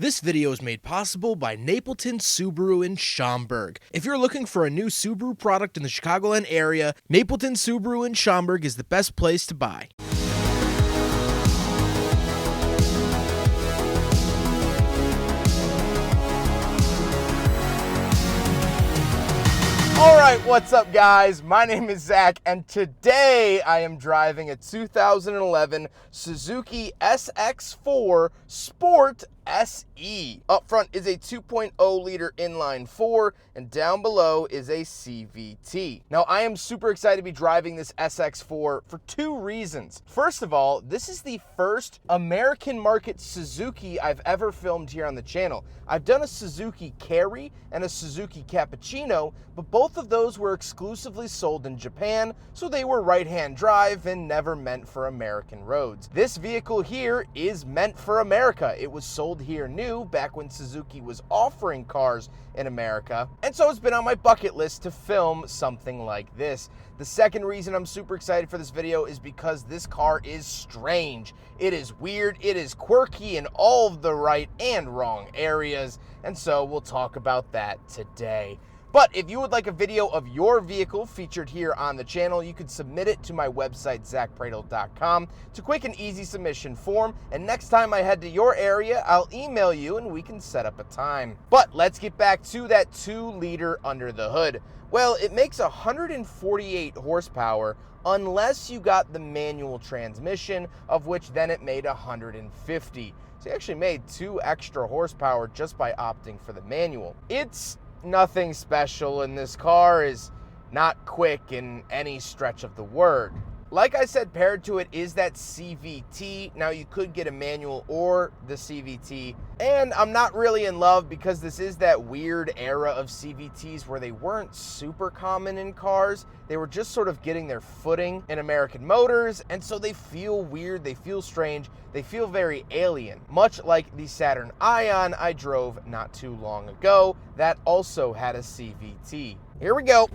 This video is made possible by Napleton Subaru in Schaumburg. If you're looking for a new Subaru product in the Chicagoland area, Napleton Subaru in Schaumburg is the best place to buy. Alright, what's up guys? My name is Zach, and today I am driving a 2011 Suzuki SX4 Sport SE. Up front is a 2.0 liter inline 4, and down below is a CVT. Now, I am super excited to be driving this SX4 for two reasons. First of all, this is the first American market Suzuki I've ever filmed here on the channel. I've done a Suzuki Carry and a Suzuki Cappuccino, but both of those were exclusively sold in Japan, so they were right-hand drive and never meant for American roads. This vehicle here is meant for America. It was sold here new back when Suzuki was offering cars in America, and so it's been on my bucket list to film something like this. The second reason I'm super excited for this video is because this car is strange. It is weird, it is quirky in all of the right and wrong areas, and so we'll talk about that today. But if you would like a video of your vehicle featured here on the channel, you could submit it to my website, zackpradel.com. It's a quick and easy submission form, and next time I head to your area, I'll email you and we can set up a time. But let's get back to that 2-liter under the hood. Well, it makes 148 horsepower unless you got the manual transmission, of which then it made 150. So you actually made 2 extra horsepower just by opting for the manual. It's nothing special, and this car is not quick in any stretch of the word. Like I said, paired to it is that CVT. Now, you could get a manual or the CVT, and I'm not really in love because this is that weird era of CVTs where they weren't super common in cars. They were just sort of getting their footing in American motors, and so they feel weird, they feel strange, they feel very alien. Much like the Saturn Ion I drove not too long ago that also had a CVT. Here we go.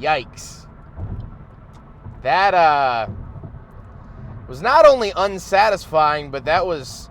Yikes. That was not only unsatisfying, but that was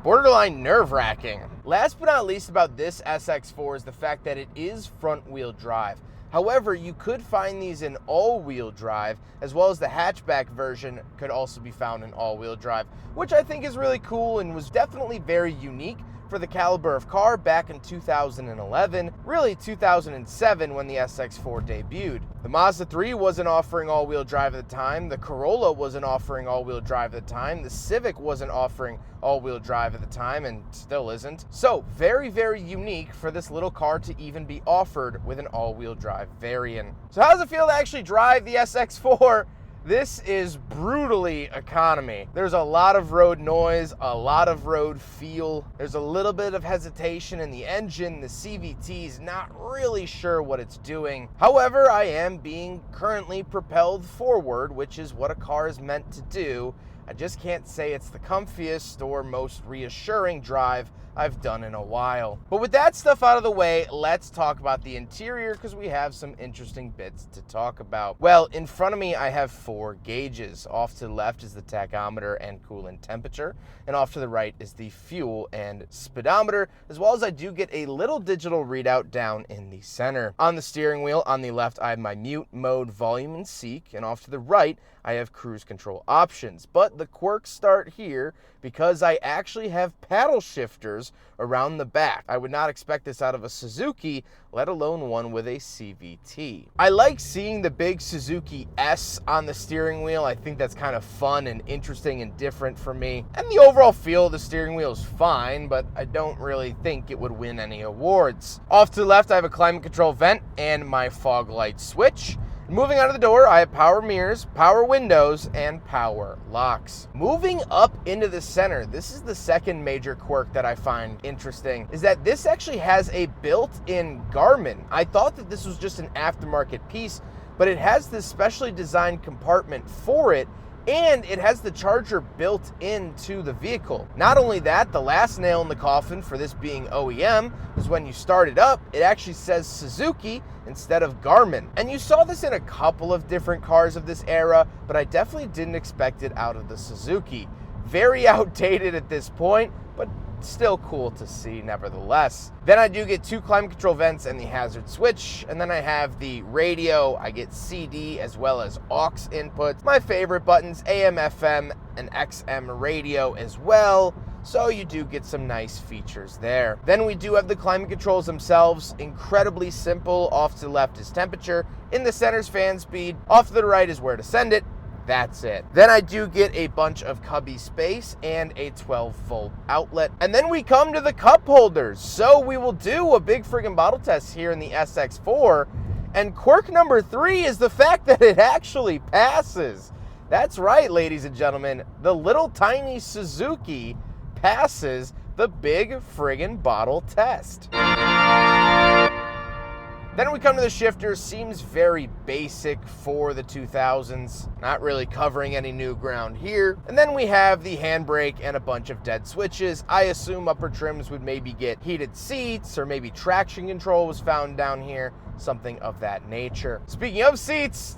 borderline nerve-wracking. Last but not least about this SX4 is the fact that it is front-wheel drive. However, you could find these in all-wheel drive, as well as the hatchback version could also be found in all-wheel drive, which I think is really cool and was definitely very unique for the caliber of car back in 2011, really 2007 when the SX4 debuted. The Mazda 3 wasn't offering all-wheel drive at the time, the Corolla wasn't offering all-wheel drive at the time, the Civic wasn't offering all-wheel drive at the time, and still isn't. So very, very unique for this little car to even be offered with an all-wheel drive variant. So how does it feel to actually drive the SX4? This is brutally economy. There's a lot of road noise, a lot of road feel. There's a little bit of hesitation in the engine. The CVT's not really sure what it's doing. However, I am being currently propelled forward, which is what a car is meant to do. I just can't say it's the comfiest or most reassuring drive I've done in a while. But with that stuff out of the way, let's talk about the interior because we have some interesting bits to talk about. Well, in front of me, I have 4 gauges. Off to the left is the tachometer and coolant temperature, and off to the right is the fuel and speedometer, as well as I do get a little digital readout down in the center. On the steering wheel, on the left, I have my mute, mode, volume, and seek, and off to the right, I have cruise control options. But the quirks start here because I actually have paddle shifters around the back. I would not expect this out of a Suzuki, let alone one with a CVT. I like seeing the big Suzuki S on the steering wheel. I think that's kind of fun and interesting and different for me. And the overall feel of the steering wheel is fine, but I don't really think it would win any awards. Off to the left, I have a climate control vent and my fog light switch. Moving out of the door, I have power mirrors, power windows, and power locks. Moving up into the center, this is the second major quirk that I find interesting, is that this actually has a built-in Garmin. I thought that this was just an aftermarket piece, but it has this specially designed compartment for it and it has the charger built into the vehicle. Not only that, the last nail in the coffin for this being OEM is when you start it up, it actually says Suzuki instead of Garmin. And you saw this in a couple of different cars of this era, but I definitely didn't expect it out of the Suzuki. Very outdated at this point, but still cool to see nevertheless. Then I do get 2 climate control vents and the hazard switch, and then I have the radio. I get CD as well as aux inputs. My favorite buttons, AM, FM, and XM radio as well. So you do get some nice features there. Then we do have the climate controls themselves. Incredibly simple. Off to the left is temperature. In the center is fan speed. Off to the right is where to send it. That's it. Then I do get a bunch of cubby space and a 12-volt outlet. And then we come to the cup holders. So we will do a big friggin' bottle test here in the SX4. And quirk number 3 is the fact that it actually passes. That's right, ladies and gentlemen. The little tiny Suzuki passes the big friggin' bottle test. Then we come to the shifter. Seems very basic for the 2000s. Not really covering any new ground here. And then we have the handbrake and a bunch of dead switches. I assume upper trims would maybe get heated seats, or maybe traction control was found down here. Something of that nature. Speaking of seats,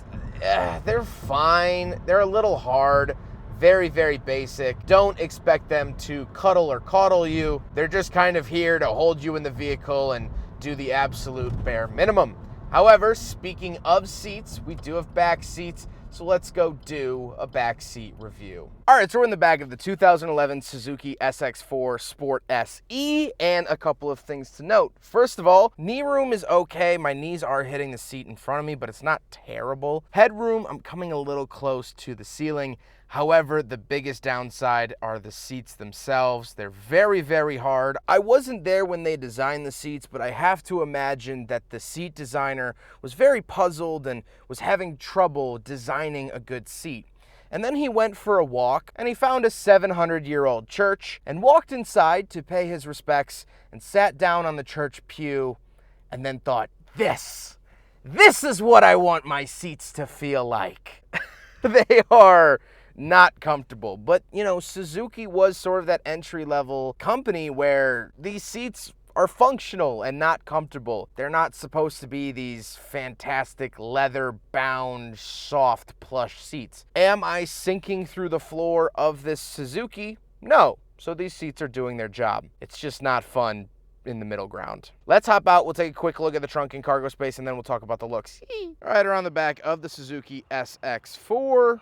they're fine. They're a little hard. Very, very basic. Don't expect them to cuddle or coddle you. They're just kind of here to hold you in the vehicle and do the absolute bare minimum. However, speaking of seats, we do have back seats, so let's go do a back seat review. All right, so we're in the back of the 2011 Suzuki SX4 Sport SE, and a couple of things to note. First of all, knee room is okay. My knees are hitting the seat in front of me, but it's not terrible. Headroom, I'm coming a little close to the ceiling. However, the biggest downside are the seats themselves. They're very, very hard. I wasn't there when they designed the seats, but I have to imagine that the seat designer was very puzzled and was having trouble designing a good seat. And then he went for a walk, and he found a 700-year-old church and walked inside to pay his respects and sat down on the church pew and then thought, this is what I want my seats to feel like. They are not comfortable. But, you know, Suzuki was sort of that entry-level company where these seats are functional and not comfortable. They're not supposed to be these fantastic leather-bound, soft, plush seats. Am I sinking through the floor of this Suzuki? No. So these seats are doing their job. It's just not fun in the middle ground. Let's hop out. We'll take a quick look at the trunk and cargo space, and then we'll talk about the looks. All right, around the back of the Suzuki SX4.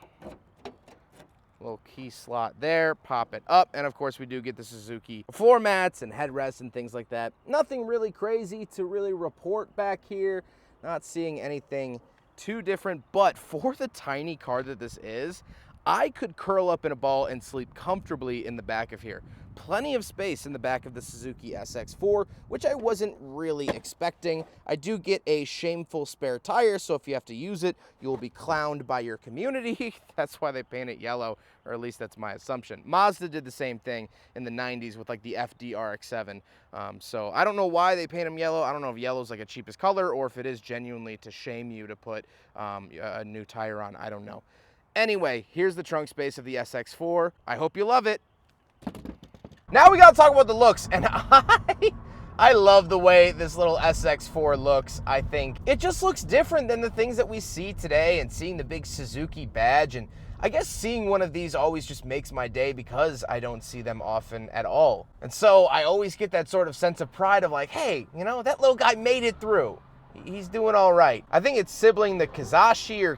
Little key slot there, pop it up, and of course we do get the Suzuki floor mats and headrests and things like that. Nothing really crazy to really report back here. Not seeing anything too different, but for the tiny car that this is, I could curl up in a ball and sleep comfortably in the back of here. Plenty of space in the back of the Suzuki SX4, which I wasn't really expecting. I do get a shameful spare tire, so if you have to use it, you will be clowned by your community. That's why they paint it yellow, or at least that's my assumption. Mazda did the same thing in the 90s with like the FD RX-7. So I don't know why they paint them yellow. I don't know if yellow's like a cheapest color or if it is genuinely to shame you to put a new tire on. I don't know. Anyway, here's the trunk space of the SX4. I hope you love it. Now we gotta talk about the looks, and I love the way this little SX4 looks. I think it just looks different than the things that we see today, and seeing the big Suzuki badge, and I guess seeing one of these always just makes my day because I don't see them often at all. And so I always get that sort of sense of pride of like, hey, you know, that little guy made it through. He's doing all right. I think it's sibling the Kizashi or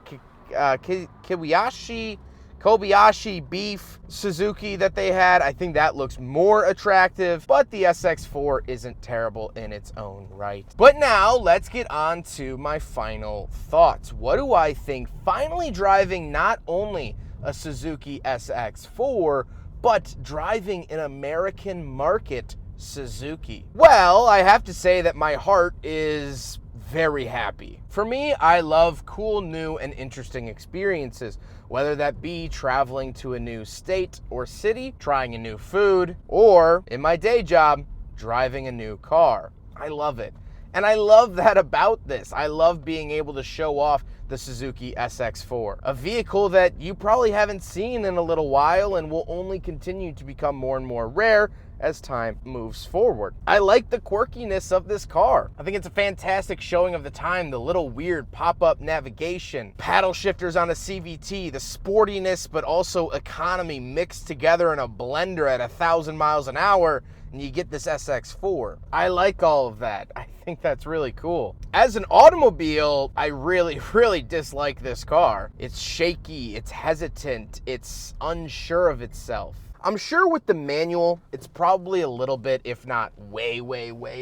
Kobayashi beef Suzuki that they had. I think that looks more attractive, but the SX4 isn't terrible in its own right. But now let's get on to my final thoughts. What do I think finally driving not only a Suzuki SX4, but driving an American market Suzuki? Well, I have to say that my heart is very happy. For me, I love cool, new, and interesting experiences, whether that be traveling to a new state or city, trying a new food, or, in my day job, driving a new car. I love it. And I love that about this. I love being able to show off the Suzuki SX4, a vehicle that you probably haven't seen in a little while and will only continue to become more and more rare as time moves forward. I like the quirkiness of this car. I think it's a fantastic showing of the time, the little weird pop-up navigation, paddle shifters on a CVT, the sportiness but also economy mixed together in a blender at 1,000 miles an hour, and you get this SX4. I like all of that. I think that's really cool. As an automobile, I really dislike this car. It's shaky, it's hesitant, it's unsure of itself. I'm sure with the manual, it's probably a little bit, if not way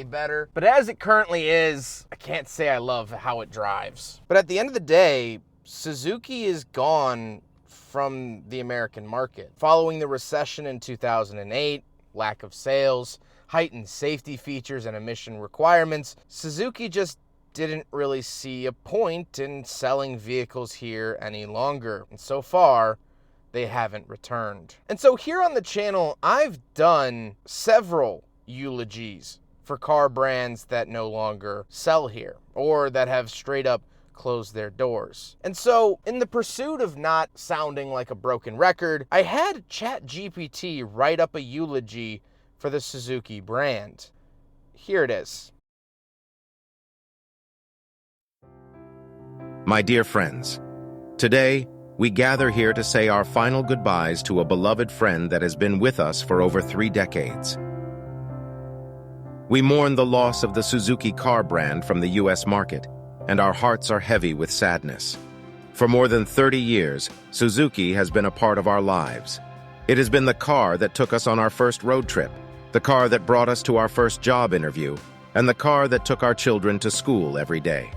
better. But as it currently is, I can't say I love how it drives. But at the end of the day, Suzuki is gone from the American market. Following the recession in 2008, lack of sales, heightened safety features and emission requirements, Suzuki just didn't really see a point in selling vehicles here any longer. And so far, they haven't returned. And so here on the channel, I've done several eulogies for car brands that no longer sell here or that have straight up closed their doors. And so in the pursuit of not sounding like a broken record, I had ChatGPT write up a eulogy for the Suzuki brand. Here it is. My dear friends, today, we gather here to say our final goodbyes to a beloved friend that has been with us for over 3 decades. We mourn the loss of the Suzuki car brand from the US market, and our hearts are heavy with sadness. For more than 30 years, Suzuki has been a part of our lives. It has been the car that took us on our first road trip, the car that brought us to our first job interview, and the car that took our children to school every day.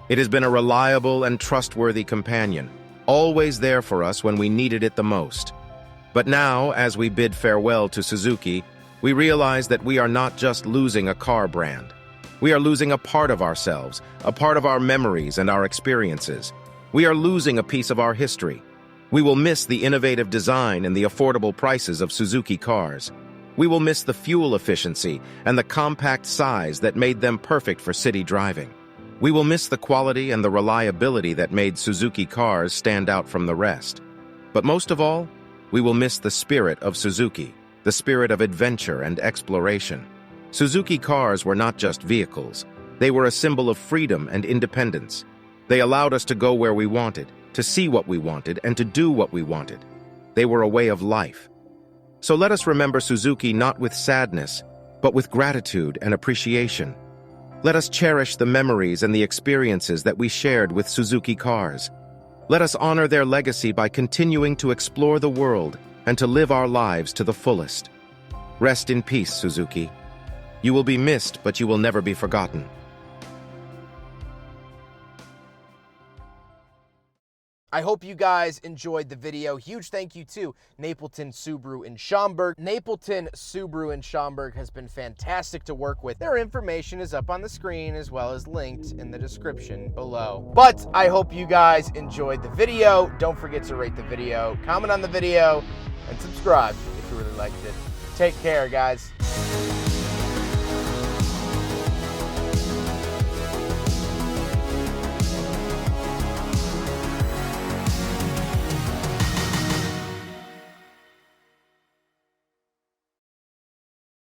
It has been a reliable and trustworthy companion, always there for us when we needed it the most. But now, as we bid farewell to Suzuki, we realize that we are not just losing a car brand. We are losing a part of ourselves, a part of our memories and our experiences. We are losing a piece of our history. We will miss the innovative design and the affordable prices of Suzuki cars. We will miss the fuel efficiency and the compact size that made them perfect for city driving. We will miss the quality and the reliability that made Suzuki cars stand out from the rest. But most of all, we will miss the spirit of Suzuki, the spirit of adventure and exploration. Suzuki cars were not just vehicles. They were a symbol of freedom and independence. They allowed us to go where we wanted, to see what we wanted, and to do what we wanted. They were a way of life. So let us remember Suzuki not with sadness, but with gratitude and appreciation. Let us cherish the memories and the experiences that we shared with Suzuki cars. Let us honor their legacy by continuing to explore the world and to live our lives to the fullest. Rest in peace, Suzuki. You will be missed, but you will never be forgotten. I hope you guys enjoyed the video. Huge thank you to Napleton Subaru in Schaumburg. Napleton Subaru in Schaumburg has been fantastic to work with. Their information is up on the screen as well as linked in the description below. But I hope you guys enjoyed the video. Don't forget to rate the video, comment on the video, and subscribe if you really liked it. Take care, guys.